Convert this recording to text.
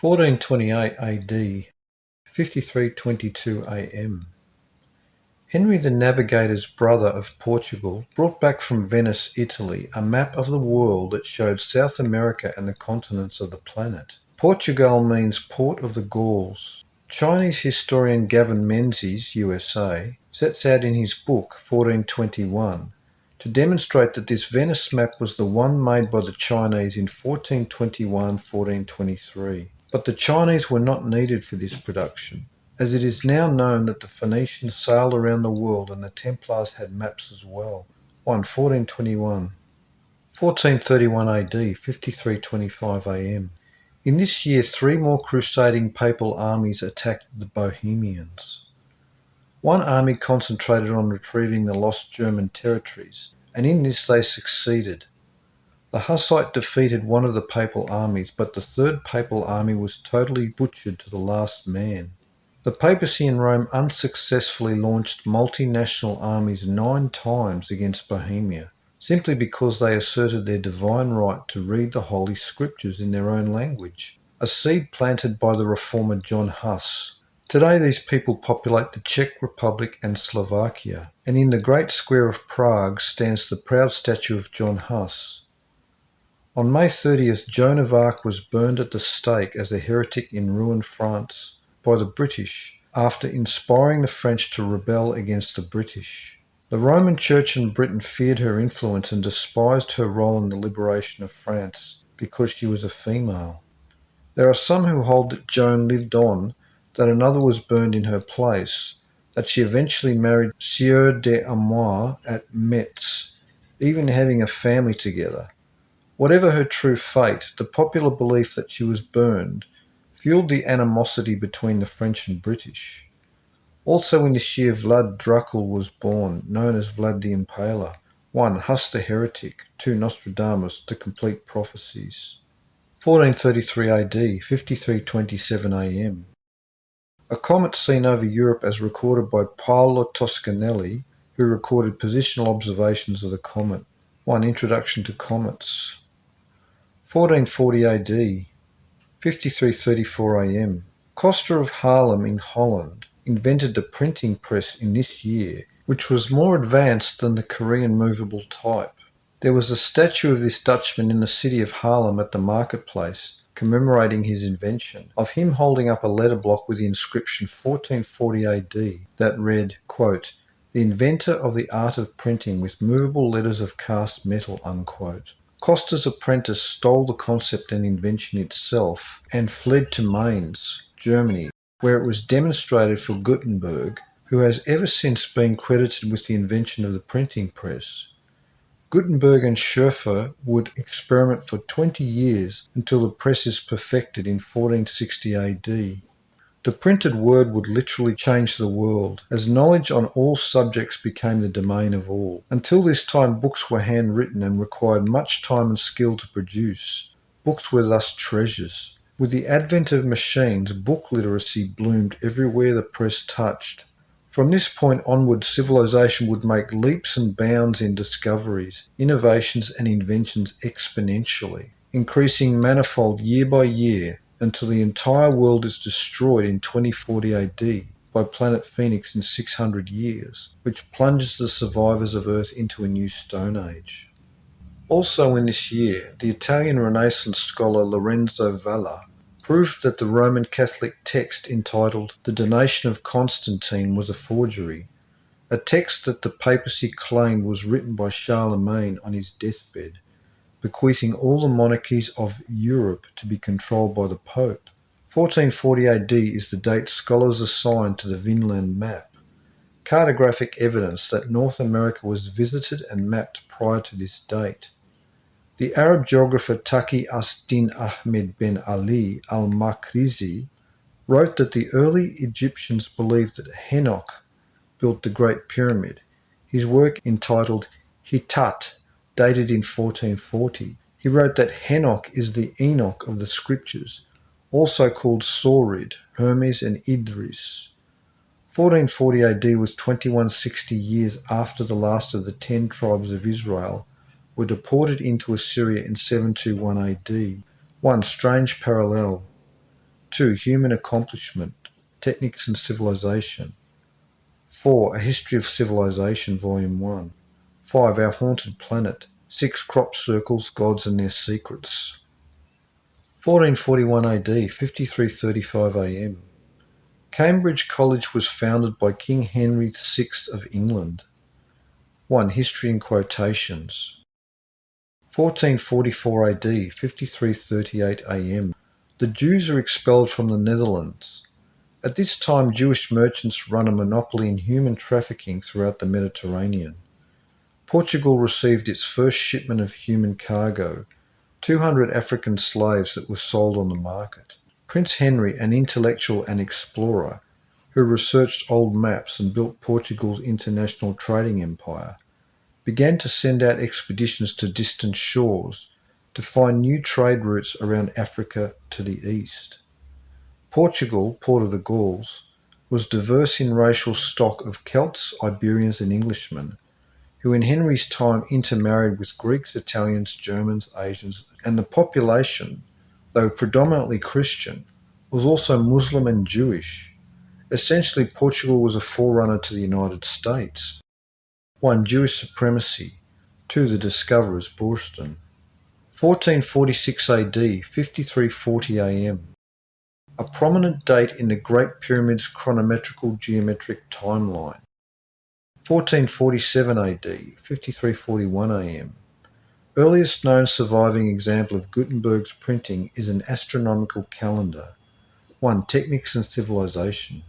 1428 AD, 53:22 AM. Henry the Navigator's brother of Portugal brought back from Venice, Italy, a map of the world that showed South America and the continents of the planet. Portugal means Port of the Gauls. Chinese historian Gavin Menzies, USA, sets out in his book 1421 to demonstrate that this Venice map was the one made by the Chinese in 1421-1423. But the Chinese were not needed for this production, as it is now known that the Phoenicians sailed around the world and the Templars had maps as well. 1421. 1431 AD, 53:25 AM. In this year 3 more crusading papal armies attacked the Bohemians. One army concentrated on retrieving the lost German territories, and in this they succeeded. The Hussite defeated one of the papal armies, but the third papal army was totally butchered to the last man. The papacy in Rome unsuccessfully launched multinational armies 9 times against Bohemia, simply because they asserted their divine right to read the Holy Scriptures in their own language, a seed planted by the reformer John Huss. Today these people populate the Czech Republic and Slovakia, and in the great square of Prague stands the proud statue of John Huss. On May 30th, Joan of Arc was burned at the stake as a heretic in ruined France by the British, after inspiring the French to rebel against the British. The Roman Church in Britain feared her influence and despised her role in the liberation of France because she was a female. There are some who hold that Joan lived on, that another was burned in her place, that she eventually married Sieur d'Amour at Metz, even having a family together. Whatever her true fate, the popular belief that she was burned fueled the animosity between the French and British. Also in this year Vlad Dracul was born, known as Vlad the Impaler. 1. Huss the Heretic. 2. Nostradamus, the complete prophecies. 1433 AD, 53:27 AM. A comet seen over Europe as recorded by Paolo Toscanelli, who recorded positional observations of the comet. 1. Introduction to Comets. 1440 AD, 53:34 AM. Coster of Haarlem in Holland invented the printing press in this year, which was more advanced than the Korean movable type. There was a statue of this Dutchman in the city of Haarlem at the marketplace, commemorating his invention, of him holding up a letter block with the inscription 1440 AD that read, quote, "The inventor of the art of printing with movable letters of cast metal," unquote. Coster's apprentice stole the concept and invention itself and fled to Mainz, Germany, where it was demonstrated for Gutenberg, who has ever since been credited with the invention of the printing press. Gutenberg and Schoeffer would experiment for 20 years until the press is perfected in 1460 AD. The printed word would literally change the world, as knowledge on all subjects became the domain of all. Until this time, books were handwritten and required much time and skill to produce. Books were thus treasures. With the advent of machines, book literacy bloomed everywhere the press touched. From this point onward, civilization would make leaps and bounds in discoveries, innovations and inventions exponentially, increasing manifold year by year until the entire world is destroyed in 2040 AD by Planet Phoenix in 600 years, which plunges the survivors of Earth into a new Stone Age. Also in this year, the Italian Renaissance scholar Lorenzo Valla proved that the Roman Catholic text entitled The Donation of Constantine was a forgery, a text that the papacy claimed was written by Charlemagne on his deathbed, bequeathing all the monarchies of Europe to be controlled by the Pope. 1440 AD is the date scholars assign to the Vinland map, cartographic evidence that North America was visited and mapped prior to this date. The Arab geographer Taqi as-Din Ahmed bin Ali al-Makrizi wrote that the early Egyptians believed that Enoch built the Great Pyramid. His work entitled Hitat, dated in 1440. He wrote that Enoch is the Enoch of the scriptures, also called Saurid, Hermes and Idris. 1440 AD was 2160 years after the last of the 10 tribes of Israel were deported into Assyria in 721 AD. One strange parallel. 2. Human accomplishment, techniques and civilization. 4. A History of Civilization, Volume 1. 5. Our Haunted Planet. 6. Crop circles, gods and their secrets. 1441 AD, 53:35 AM. Cambridge College was founded by King Henry VI of England. 1. History in quotations. 1444 AD, 53:38 AM. The Jews are expelled from the Netherlands. At this time, Jewish merchants run a monopoly in human trafficking throughout the Mediterranean. Portugal received its first shipment of human cargo, 200 African slaves that were sold on the market. Prince Henry, an intellectual and explorer, who researched old maps and built Portugal's international trading empire, began to send out expeditions to distant shores to find new trade routes around Africa to the east. Portugal, port of the Gauls, was diverse in racial stock of Celts, Iberians and Englishmen, who in Henry's time intermarried with Greeks, Italians, Germans, Asians, and the population, though predominantly Christian, was also Muslim and Jewish. Essentially, Portugal was a forerunner to the United States. 1. Jewish supremacy. 2. The discoverers, Bourston. 1446 AD, 53:40 AM. A prominent date in the Great Pyramid's chronometrical geometric timeline. 1447 AD, 53:41 AM. Earliest known surviving example of Gutenberg's printing is an astronomical calendar. 1. Techniques and civilization.